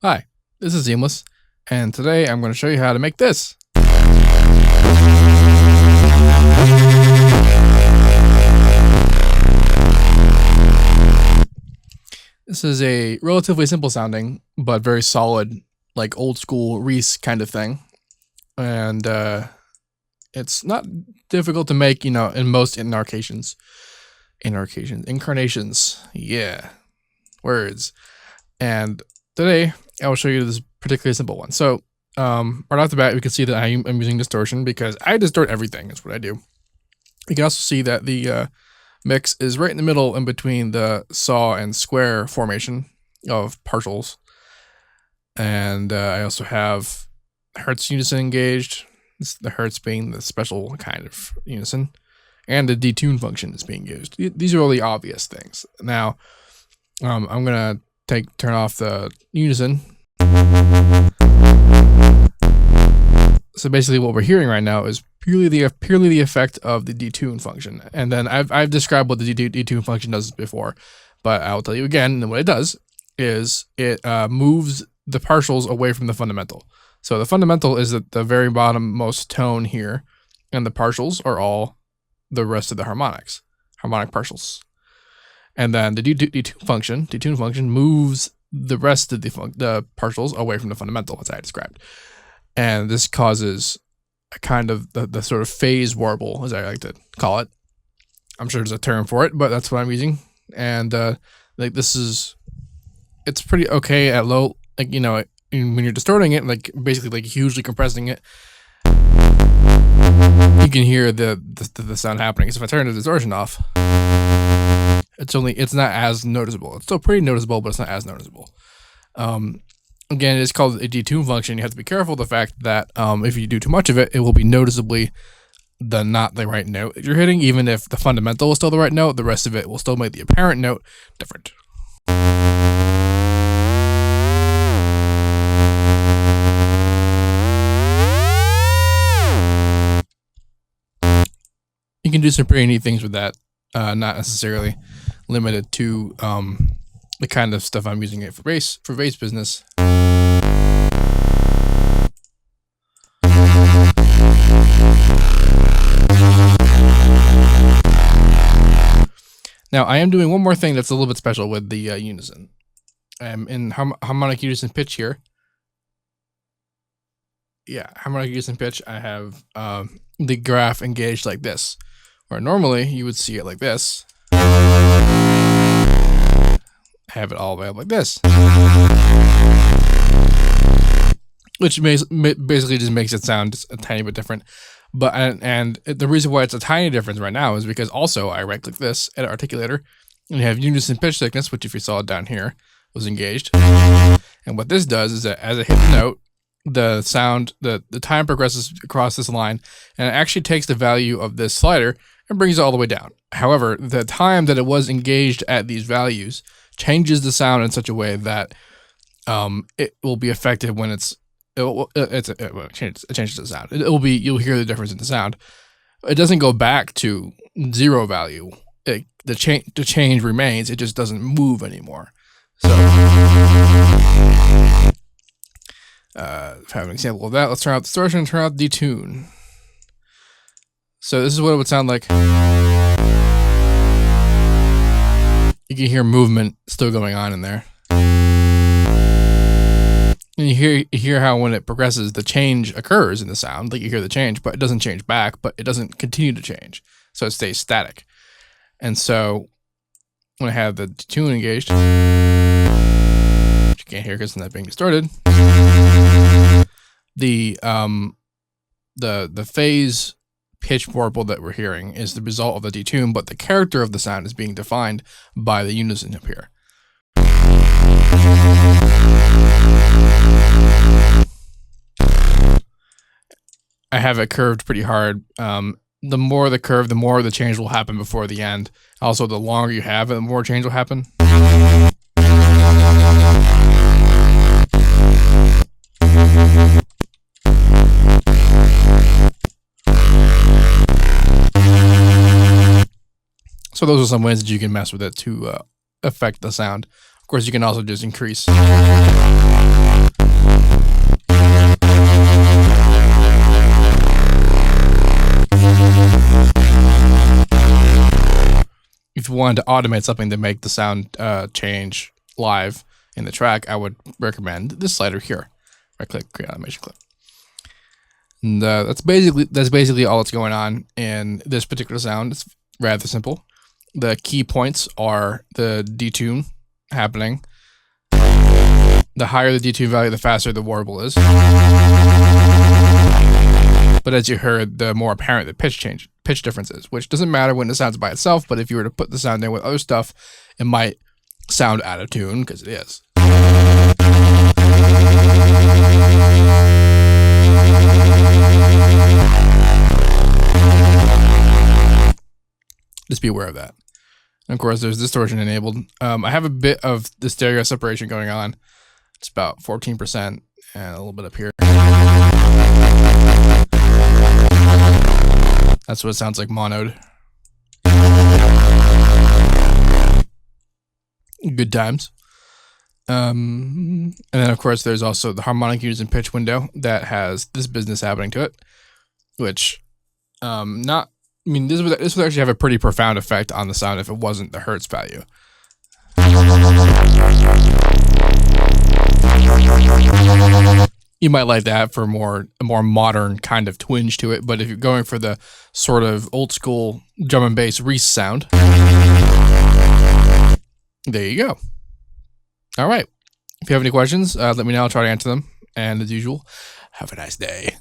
Hi, this is Seamless, and today I'm going to show you how to make this. This is a relatively simple sounding, but very solid, like old school Reese kind of thing. And it's not difficult to make, in most incarnations. Yeah, words. And today I will show you this particularly simple one. So right off the bat, we can see that I'm using distortion because I distort everything. That's what I do. You can also see that the mix is right in the middle in between the saw and square formation of partials. And I also have Hertz unison engaged. The Hertz being the special kind of unison. And the detune function is being used. These are all the obvious things. Now, I'm going to turn off the unison. So basically what we're hearing right now is purely the effect of the detune function. And then I've described what the detune function does before, but I'll tell you again. And what it does is it moves the partials away from the fundamental. So the fundamental is at the very bottom most tone here, and the partials are all the rest of the harmonic partials. And then the detune function moves the rest of the partials away from the fundamental, as I described. And this causes a kind of the sort of phase warble, as I like to call it. I'm sure there's a term for it, but that's what I'm using. And it's pretty okay at low, when you're distorting it, basically hugely compressing it, you can hear the sound happening. So if I turn the distortion off, it's not as noticeable. It's still pretty noticeable, but it's not as noticeable. Again, it's called a detune function. You have to be careful of the fact that if you do too much of it, it will be noticeably not the right note that you're hitting. Even if the fundamental is still the right note, the rest of it will still make the apparent note different. You can do some pretty neat things with that, not necessarily limited to the kind of stuff I'm using it for bass business. Now I am doing one more thing that's a little bit special with the unison. In harmonic unison pitch here. Yeah, harmonic unison pitch, I have the graph engaged like this, where normally you would see it like this. Have it all the way up like this, which basically just makes it sound just a tiny bit different. But and the reason why it's a tiny difference right now is because also I right click this edit articulator, and you have unison pitch thickness, which if you saw it down here was engaged. And what this does is that as I hit the note, the sound, the time progresses across this line, and it actually takes the value of this slider and brings it all the way down. However, the time that it was engaged at these values changes the sound in such a way that it will be effective when it changes the sound. You'll hear the difference in the sound. It doesn't go back to zero value. The change remains. It just doesn't move anymore. So, if I have an example of that, let's turn out distortion and turn out detune. So this is what it would sound like. You can hear movement still going on in there. And you hear how when it progresses, the change occurs in the sound. You hear the change, but it doesn't change back, but it doesn't continue to change. So it stays static. And so when I have the detune engaged, which you can't hear because it's not being distorted, the phase pitch warble that we're hearing is the result of the detune, but the character of the sound is being defined by the unison up here. I have it curved pretty hard. The more the curve, the more the change will happen before the end. Also, the longer you have it, the more change will happen. So those are some ways that you can mess with it to affect the sound. Of course, you can also just increase if you wanted to automate something to make the sound change live in the track, I would recommend this slider here. Right click, create automation clip. And that's basically all that's going on in this particular sound. It's rather simple. The key points are the detune happening. The higher the detune value, the faster the warble is. But as you heard, the more apparent the pitch difference is, which doesn't matter when it sounds by itself, but if you were to put the sound in with other stuff, it might sound out of tune, because it is. Just be aware of that. And of course, there's distortion enabled. I have a bit of the stereo separation going on. It's about 14% and a little bit up here. That's what it sounds like monoed. Good times. And then, of course, there's also the harmonic units and pitch window that has this business happening to it, which, this would actually have a pretty profound effect on the sound if it wasn't the hertz value. You might like that for a more modern kind of twinge to it, but if you're going for the sort of old school drum and bass Reese sound, there you go. All right. If you have any questions, let me know. I'll try to answer them. And as usual, have a nice day.